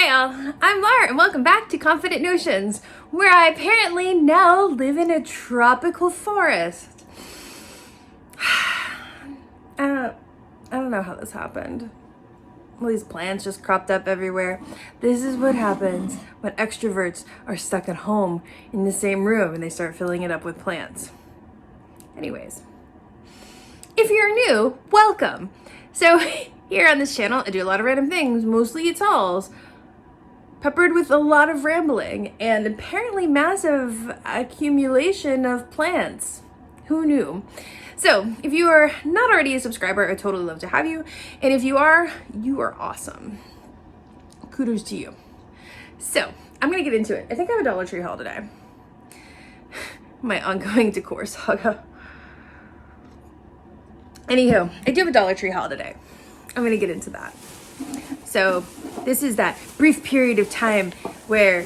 Hi all, I'm Laura and welcome back to Confident Notions, where I apparently now live in a tropical forest. I don't know how this happened. All these plants just cropped up everywhere. This is what happens when extroverts are stuck at home in the same room and they start filling it up with plants. Anyways, if you're new, welcome. So here on this channel, I do a lot of random things, mostly it's hauls, peppered with a lot of rambling and apparently massive accumulation of plants. Who knew? So if you are not already a subscriber, I'd totally love to have you. And if you are awesome. Kudos to you. So I'm gonna get into it. I think I have a Dollar Tree haul today. My ongoing decor saga. Anywho, I do have a Dollar Tree haul today. I'm gonna get into that. So this is that brief period of time where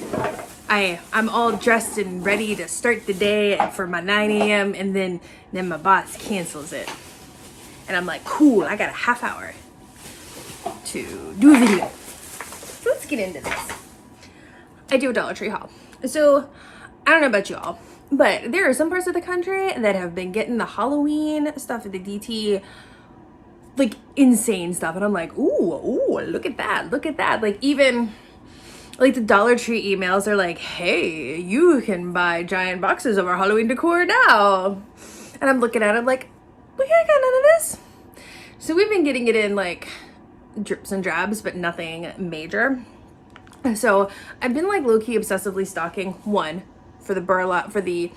I'm all dressed and ready to start the day for my 9 a.m. and then my boss cancels it. And I'm like, cool, I got a half hour to do a video. So let's get into this. I do a Dollar Tree haul. So I don't know about y'all, but there are some parts of the country that have been getting the Halloween stuff at the DT, like insane stuff. And I'm like, ooh, look at that. Like even like the Dollar Tree emails are like, hey, you can buy giant boxes of our Halloween decor now. And I'm looking at it like, we ain't got none of this. So we've been getting it in like drips and drabs, but nothing major. So I've been like low-key obsessively stocking one for the burlap, for the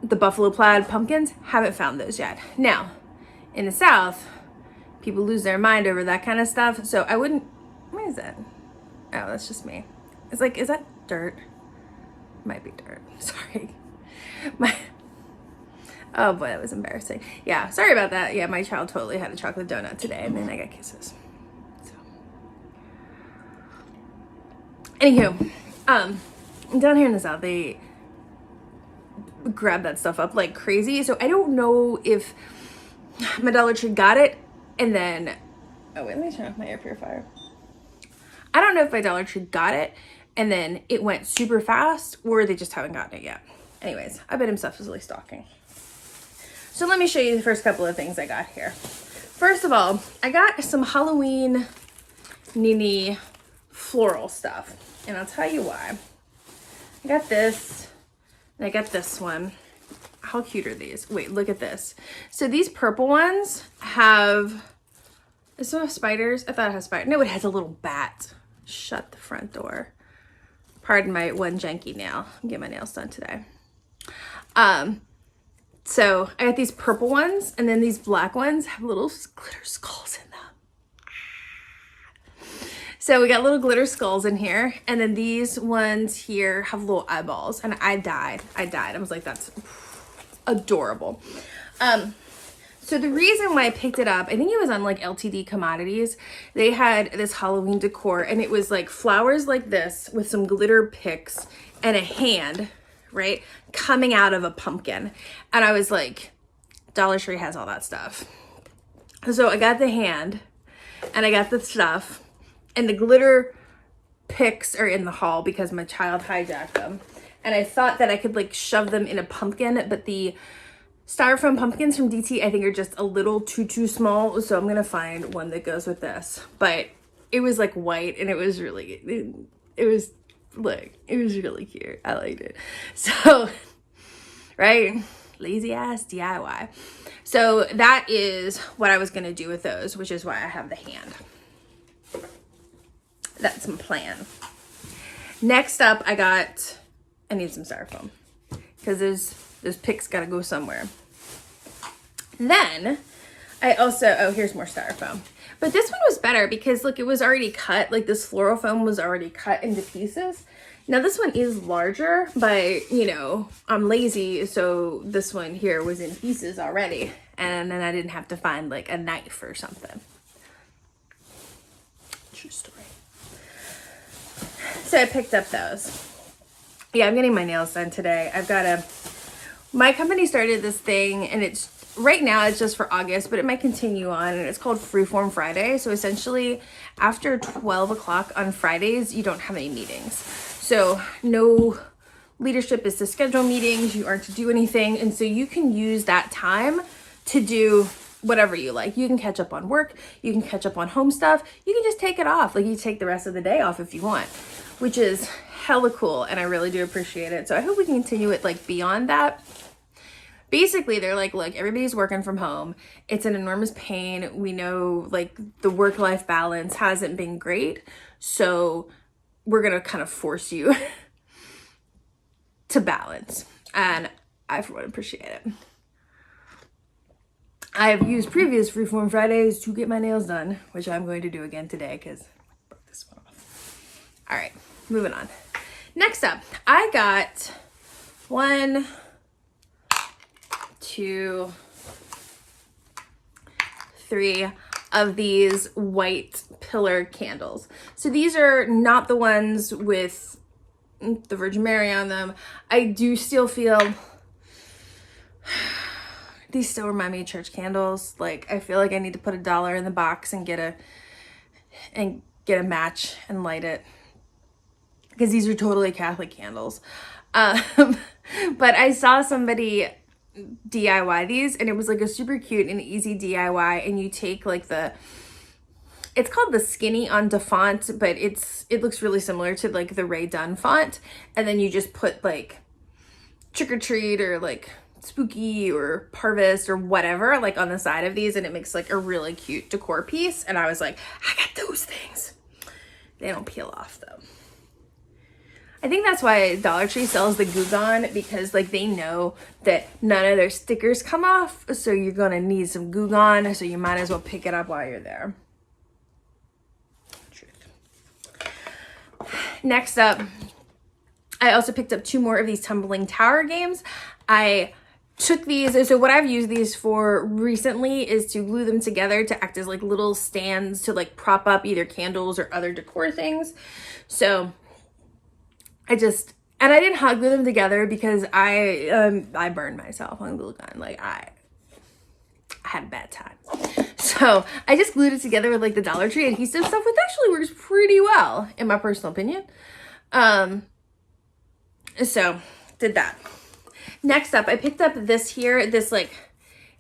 buffalo plaid pumpkins. Haven't found those yet. Now, in the South, people lose their mind over that kind of stuff. So I wouldn't, what is that? Oh, that's just me. It's like, is that dirt? Might be dirt. Sorry. Oh boy, that was embarrassing. Yeah, sorry about that. Yeah, my child totally had a chocolate donut today and then I got kisses. So. Anywho, down here in the South, they grab that stuff up like crazy. So I don't know if my Dollar Tree got it and then, oh wait, let me turn off my air purifier. I don't know if my Dollar Tree got it and then it went super fast or they just haven't gotten it yet. Anyways, I've been obsessively stalking. So let me show you the first couple of things I got here. First of all, I got some Halloween Nini floral stuff and I'll tell you why. I got this and I got this one. How cute are these? Wait, look at this. So these purple ones have, does it have spiders? I thought it has spiders. No, it has a little bat. Shut the front door. Pardon my one janky nail. I'm getting my nails done today. So I got these purple ones and then these black ones have little glitter skulls in them. So we got little glitter skulls in here. And then these ones here have little eyeballs and I died. I was like, that's adorable. So the reason why I picked it up, I think it was on like LTD Commodities. They had this Halloween decor and it was like flowers like this with some glitter picks and a hand, right, coming out of a pumpkin. And I was like, Dollar Tree has all that stuff. So I got the hand and I got the stuff and the glitter picks are in the haul because my child hijacked them. And I thought that I could like shove them in a pumpkin, but the Styrofoam pumpkins from DT I think are just a little too small, so I'm gonna find one that goes with this. But it was like white and it was really, it was really cute. I liked it. So, right, lazy ass DIY. So that is what I was gonna do with those, which is why I have the hand. That's my plan. Next up, I need some Styrofoam because those picks gotta go somewhere. Then I also, oh, here's more Styrofoam. But this one was better because look, it was already cut. Like this floral foam was already cut into pieces. Now this one is larger, but you know, I'm lazy. So this one here was in pieces already. And then I didn't have to find like a knife or something. True story. So I picked up those. Yeah, I'm getting my nails done today. My company started this thing and it's right now it's just for August, but it might continue on, and it's called Freeform Friday. So essentially after 12 o'clock on Fridays, you don't have any meetings. So no leadership is to schedule meetings, you aren't to do anything. And so you can use that time to do whatever you like. You can catch up on work, you can catch up on home stuff, you can just take it off. Like you take the rest of the day off if you want, which is hella cool. And I really do appreciate it. So I hope we can continue it like beyond that. Basically, they're like, look, everybody's working from home. It's an enormous pain. We know like the work-life balance hasn't been great. So we're going to kind of force you to balance. And I, for one, appreciate it. I've used previous Freeform Fridays to get my nails done, which I'm going to do again today because I broke this one off. All right, moving on. Next up, I got 1, 2, 3 of these white pillar candles. So these are not the ones with the Virgin Mary on them. I do still feel these still remind me of church candles. Like I feel like I need to put $1 in the box and get a match and light it, because these are totally Catholic candles. But I saw somebody DIY these, and it was like a super cute and easy DIY. And you take like it's called the Skinny on font, but it looks really similar to like the Ray Dunn font. And then you just put like trick or treat or like spooky or harvest or whatever like on the side of these, and it makes like a really cute decor piece. And I was like, I got those things. They don't peel off though. I think that's why Dollar Tree sells the Goo Gone, because like they know that none of their stickers come off, so you're gonna need some Goo Gone, so you might as well pick it up while you're there. Truth. Next up, I also picked up 2 more of these tumbling tower games. I took these, so what I've used these for recently is to glue them together to act as like little stands to like prop up either candles or other decor things. So I didn't hot glue them together because I burned myself on glue gun. Like I had a bad time. So I just glued it together with like the Dollar Tree adhesive stuff, which actually works pretty well in my personal opinion. So did that. Next up, I picked up this like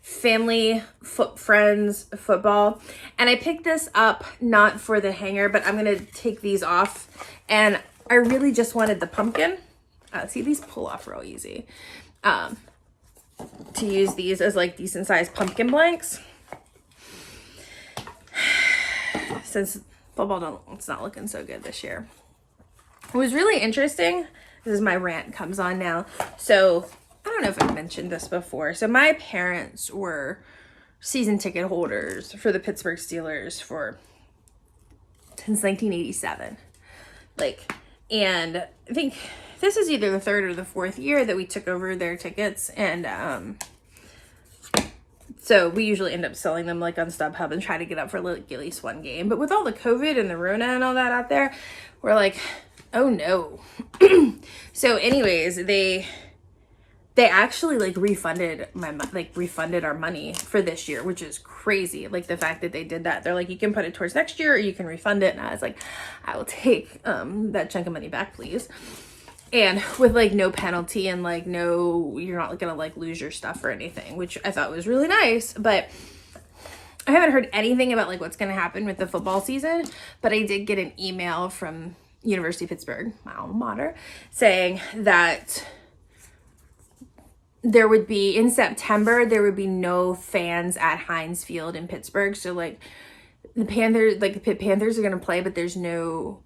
family friends football, and I picked this up not for the hanger, but I'm gonna take these off, and I really just wanted the pumpkin. See, these pull off real easy. To use these as like decent sized pumpkin blanks. Since football it's not looking so good this year. It was really interesting. This is my rant comes on now. So I don't know if I mentioned this before. So my parents were season ticket holders for the Pittsburgh Steelers since 1987. And I think this is either the 3rd or the 4th year that we took over their tickets. And so we usually end up selling them like on StubHub and try to get up for like at least one game. But with all the COVID and the Rona and all that out there, we're like, oh no. So anyways, they actually like refunded our money for this year, which is crazy. Like the fact that they did that, they're like, you can put it towards next year or you can refund it. And I was like, I will take that chunk of money back, please. And with like no penalty and like no, you're not gonna like lose your stuff or anything, which I thought was really nice. But I haven't heard anything about like what's gonna happen with the football season, but I did get an email from University of Pittsburgh, my alma mater, saying that there would be, in September, there would be no fans at Heinz Field in Pittsburgh. So like the Panthers are going to play, but there's no,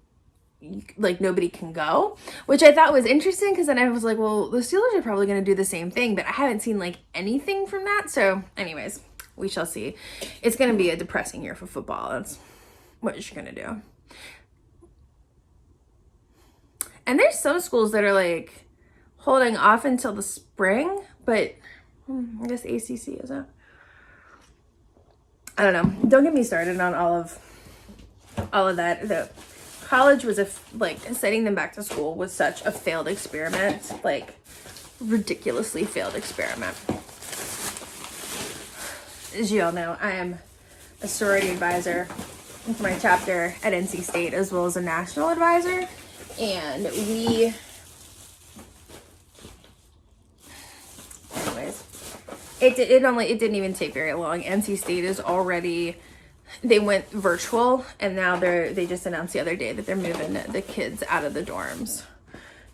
like nobody can go, which I thought was interesting. Cause then I was like, well, the Steelers are probably going to do the same thing, but I haven't seen like anything from that. So anyways, we shall see. It's going to be a depressing year for football. That's what you're going to do. And there's some schools that are like holding off until the spring, but I guess ACC isn't. I don't know. Don't get me started on all of that. The college was like sending them back to school was such a failed experiment, like ridiculously failed experiment. as you all know, I am a sorority advisor for my chapter at NC State, as well as a national advisor. And anyways, it didn't even take very long. NC State is already, they went virtual, and now they just announced the other day that they're moving the kids out of the dorms.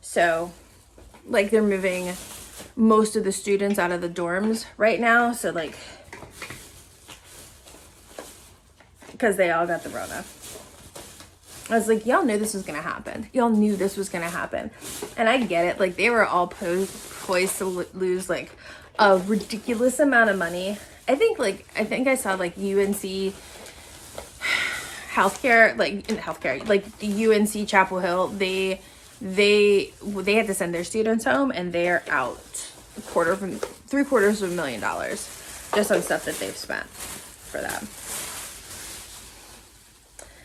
So, like, they're moving most of the students out of the dorms right now. So, like, because they all got the Rona. I was like, y'all knew this was gonna happen. Y'all knew this was gonna happen. And I get it. Like, they were all poised to lose, like, a ridiculous amount of money. I think I saw, like, UNC healthcare, like, the UNC Chapel Hill, they had to send their students home, and they're out $750,000 just on stuff that they've spent for them.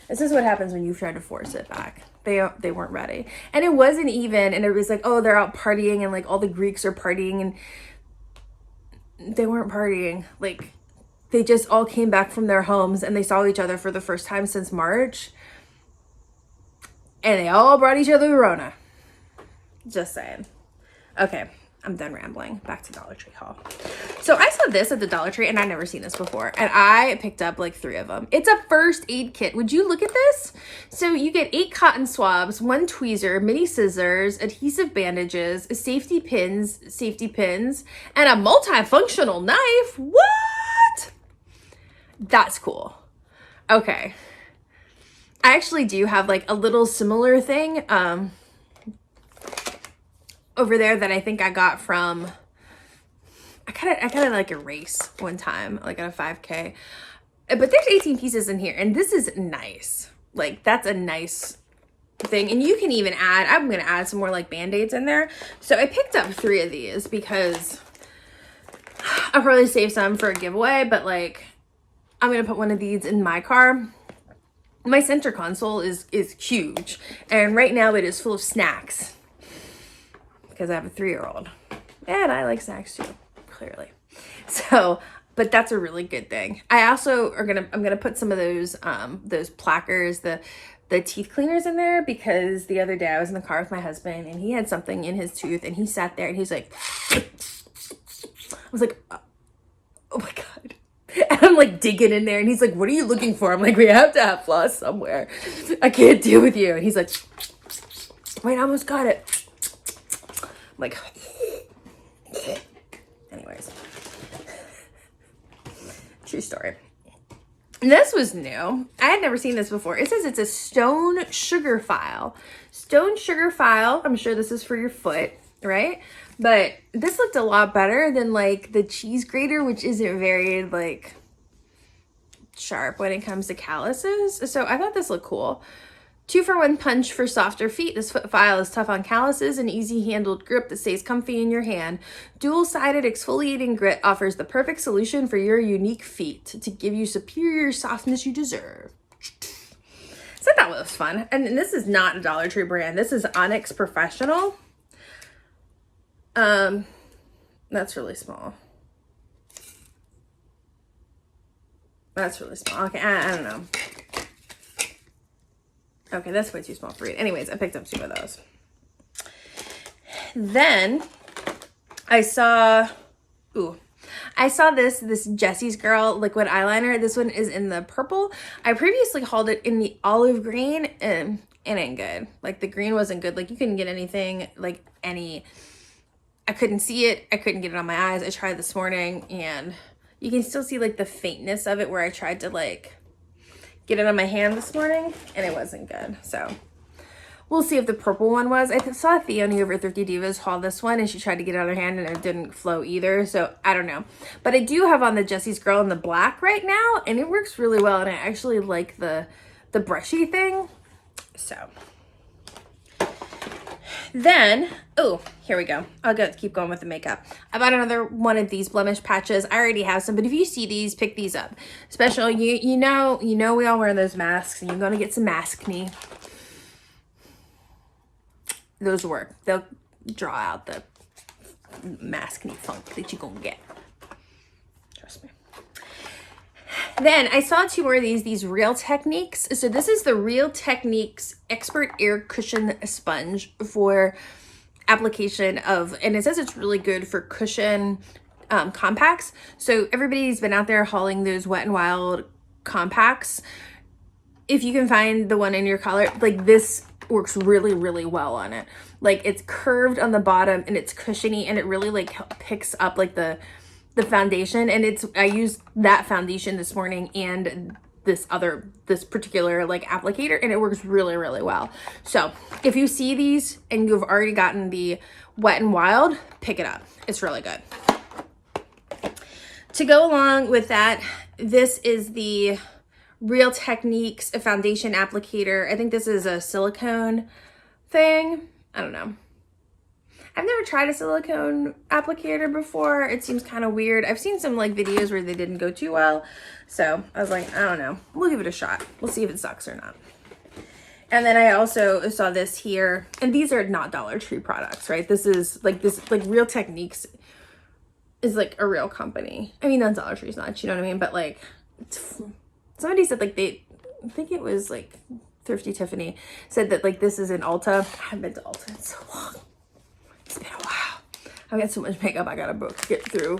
This is what happens when you try to force it back. They weren't ready. And it wasn't even, and everybody's like, oh, they're out partying, and, like, all the Greeks are partying, and they weren't partying. Like, they just all came back from their homes, and they saw each other for the first time since March, and they all brought each other the Rona. Just saying. Okay, I'm done rambling. Back to Dollar Tree haul. So I saw this at the Dollar Tree, and I'd never seen this before, and I picked up like 3 of them. It's a first aid kit. Would you look at this? So you get 8 cotton swabs, 1 tweezer, mini scissors, adhesive bandages, safety pins, and a multifunctional knife. What? That's cool. Okay. I actually do have like a little similar thing over there that I think I got from, I kind of like a race one time, like at a 5K. But there's 18 pieces in here, and this is nice. Like, that's a nice thing. And you can even add, I'm going to add some more like Band-Aids in there. So I picked up 3 of these because I'll probably save some for a giveaway, but like, I'm going to put one of these in my car. My center console is huge, and right now it is full of snacks because I have a 3-year-old, and I like snacks too, clearly. So, but that's a really good thing. I also I'm gonna put some of those plackers, the teeth cleaners in there, because the other day I was in the car with my husband, and he had something in his tooth, and he sat there and he's like, I was like, oh my God. And I'm like digging in there, and he's like, what are you looking for? I'm like, we have to have floss somewhere. I can't deal with you. And he's like, wait, I almost got it. I'm like, anyways. True story. And this was new. I had never seen this before. It says it's a stone sugar file. Stone sugar file. I'm sure this is for your foot, right? But this looked a lot better than like the cheese grater, which isn't very like sharp when it comes to calluses. So I thought this looked cool. 2-for-1 punch for softer feet. This foot file is tough on calluses and easy handled grip that stays comfy in your hand. Dual-sided exfoliating grit offers the perfect solution for your unique feet to give you superior softness you deserve. So that was fun. And this is not a Dollar Tree brand. This is Onyx Professional. That's really small. That's really small. Okay, I don't know. Okay, that's way too small for you. Anyways, I picked up 2 of those. Then I saw this Jesse's Girl liquid eyeliner. This one is in the purple. I previously hauled it in the olive green, and it ain't good. Like, the green wasn't good. Like, you couldn't get anything, like I couldn't see it. I couldn't get it on my eyes. I tried this morning, and you can still see like the faintness of it where I tried to like get it on my hand this morning, and it wasn't good. So we'll see if the purple one was. I saw Theone over 50 Divas haul this one, and she tried to get it on her hand, and it didn't flow either. So I don't know. But I do have on the Jesse's Girl in the black right now, and it works really well, and I actually like the brushy thing. So then, oh, here we go. I'll keep going with the makeup. I bought another one of these blemish patches. I already have some, but if you see these, pick these up. Especially, you know we all wear those masks, and you're going to get some maskne. Those work. They'll draw out the maskne funk that you're going to get. Trust me. Then I saw two more of these Real Techniques. So this is the Real Techniques Expert Air Cushion Sponge for application of, and it says it's really good for cushion compacts. So everybody's been out there hauling those Wet n Wild compacts. If you can find the one in your color, like this works really, really well on it. Like it's curved on the bottom and it's cushiony, and it really like picks up like the foundation. And I used that foundation this morning and this particular like applicator, and it works really, really well. So if you see these and you've already gotten the Wet n Wild, pick it up. It's really good. To go along with that, this is the Real Techniques foundation applicator. I think this is a silicone thing. I don't know. I've never tried a silicone applicator before. It seems kind of weird. I've seen some like videos where they didn't go too well. So I was like, I don't know. We'll give it a shot. We'll see if it sucks or not. And then I also saw this here, and these are not Dollar Tree products, right? This like Real Techniques is like a real company. I mean, not Dollar Tree's not, you know what I mean? But like, somebody said like I think it was like Thrifty Tiffany said that like this is an Ulta. I haven't been to Ulta in so long. It's been a while. I've got so much makeup I gotta get through.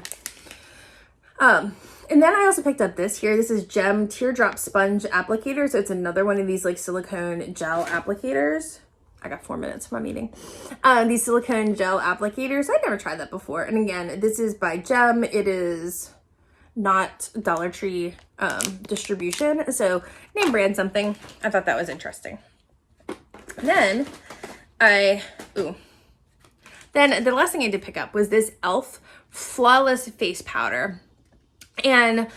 And then I also picked up this here. This is Gem Teardrop Sponge Applicator. So it's another one of these like silicone gel applicators. I got 4 minutes for my meeting. These silicone gel applicators. I'd never tried that before. And again, this is by Gem. It is not Dollar Tree distribution. So name brand something. I thought that was interesting. Then Then the last thing I did pick up was this e.l.f. Flawless Face Powder. And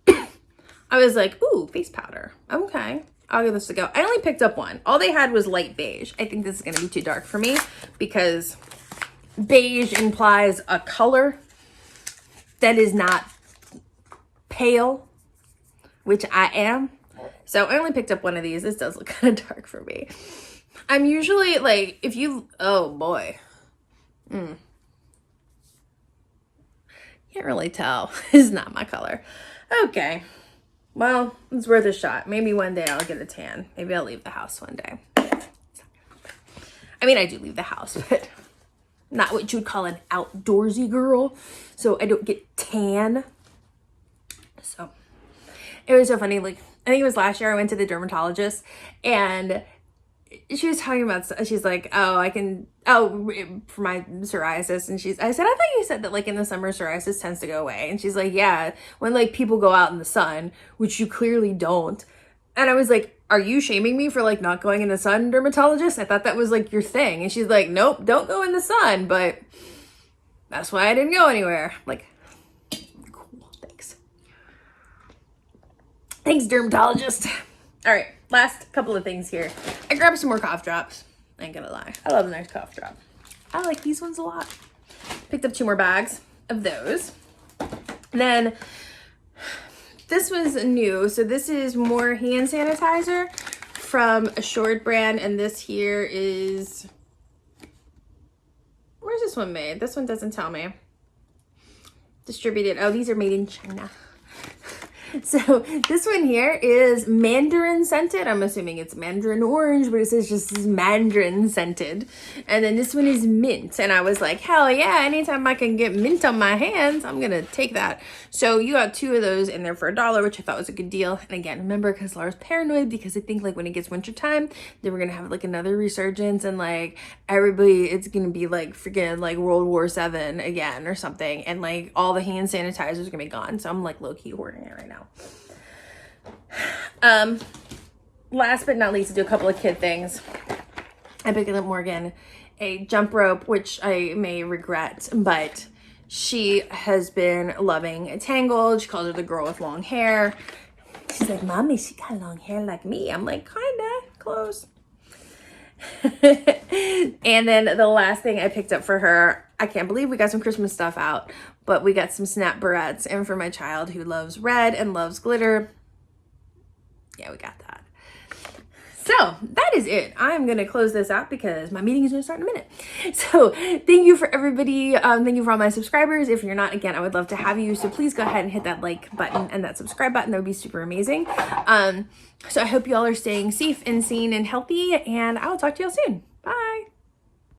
I was like, ooh, face powder. Okay, I'll give this a go. I only picked up one. All they had was light beige. I think this is going to be too dark for me because beige implies a color that is not pale, which I am. So I only picked up one of these. This does look kind of dark for me. I'm usually like, oh boy. Can't really tell. It's not my color. Okay. Well, it's worth a shot. Maybe one day I'll get a tan. Maybe I'll leave the house one day. I mean, I do leave the house, but not what you would call an outdoorsy girl. So I don't get tan. So it was so funny. Like, I think it was last year I went to the dermatologist and she was talking about, she's like, for my psoriasis. And I said, I thought you said that like in the summer psoriasis tends to go away. And she's like, yeah, when like people go out in the sun, which you clearly don't. And I was like, are you shaming me for like not going in the sun, dermatologist? I thought that was like your thing. And she's like, nope, don't go in the sun. But that's why I didn't go anywhere. Like, cool, thanks, dermatologist. All right, last couple of things here. I grabbed some more cough drops. I ain't gonna lie. I love a nice cough drop. I like these ones a lot. Picked up 2 more bags of those. Then this was new. So this is more hand sanitizer from Assured brand. And this here is, where's this one made? This one doesn't tell me. Distributed. Oh, these are made in China. So this one here is mandarin scented. I'm assuming it's mandarin orange, but it says just mandarin scented. And then this one is mint. And I was like, hell yeah, anytime I can get mint on my hands, I'm going to take that. So you got 2 of those in there for $1, which I thought was a good deal. And again, remember, because Laura's paranoid, because I think like when it gets wintertime, then we're going to have like another resurgence and like everybody, it's going to be like freaking like World War VII again or something. And like all the hand sanitizers are going to be gone. So I'm like low-key hoarding it right now. Last but not least, to do a couple of kid things. I picked up Morgan a jump rope, which I may regret, but she has been loving Tangled. She calls her the girl with long hair. She's like, Mommy, she got long hair like me. I'm like, kinda, close. And then the last thing I picked up for her, I can't believe we got some Christmas stuff out, but we got some snap barrettes. And for my child who loves red and loves glitter, yeah, we got that. So that is it. I'm going to close this out because my meeting is going to start in a minute. So thank you for everybody. Thank you for all my subscribers. If you're not, again, I would love to have you. So please go ahead and hit that like button and that subscribe button. That would be super amazing. So I hope you all are staying safe and sane and healthy, and I will talk to you all soon. Bye.